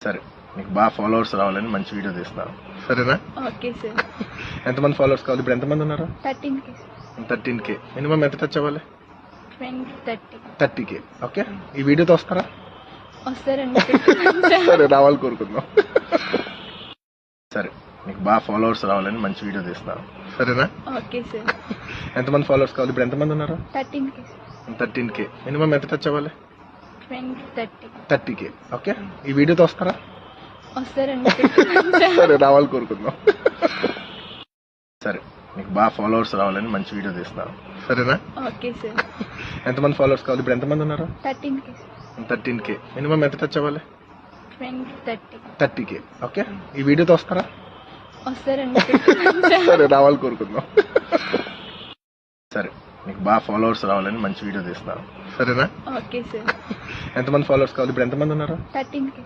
సరే, మీకు బాగా ఫాలోవర్స్ రావాలని మంచి వీడియో తీస్తాను, సరేనా? Okay sir. ఎంతమంది ఫాలోవర్స్ కావాలి? ఇప్పుడు ఎంతమంది ఉన్నారు? 13K. 13K. మినిమం ఎంత టచ్ అవ్వాలి? 20-30 30K. ఓకే, ఈ వీడియోతో వస్తారా? వస్తారండి. సరే, రావాలి కోరుకుందాం. సరే, మీకు బాగా ఫాలోవర్స్ రావాలని మంచి వీడియో తీస్తాను, సరేనా? Okay sir. ఎంతమంది ఫాలోవర్స్ కావాలి? ఇప్పుడు ఎంతమంది ఉన్నారు? 13K. 13K. మినిమం ఎంత టచ్ అవ్వాలి? 20-30 30K. ఓకే, ఈ వీడియోతో వస్తారా? వస్తారండి. సరే, రావాలి కోరుకుందాం. సరే, మీకు బాగా ఫాలోవర్స్ రావాలని మంచి వీడియో తీస్తాను, సరేనా? Okay sir. ఎంతమంది ఫాలోవర్స్ కావాలి? ఇప్పుడు ఎంతమంది ఉన్నారు? 13K. 13K. మినిమం ఎంత టచ్ అవ్వాలి? 20-30 30K. ఓకే, ఈ వీడియోతో వస్తారా? వస్తారండి. సరే, రావాలి కోరుకుందాం. సరే, మీకు బాగా ఫాలోవర్స్ రావాలని మంచి వీడియో తీస్తాను, సరేనా? Okay sir. ఎంతమంది ఫాలోవర్స్ కావాలి? ఇప్పుడు ఎంతమంది ఉన్నారు? 13K.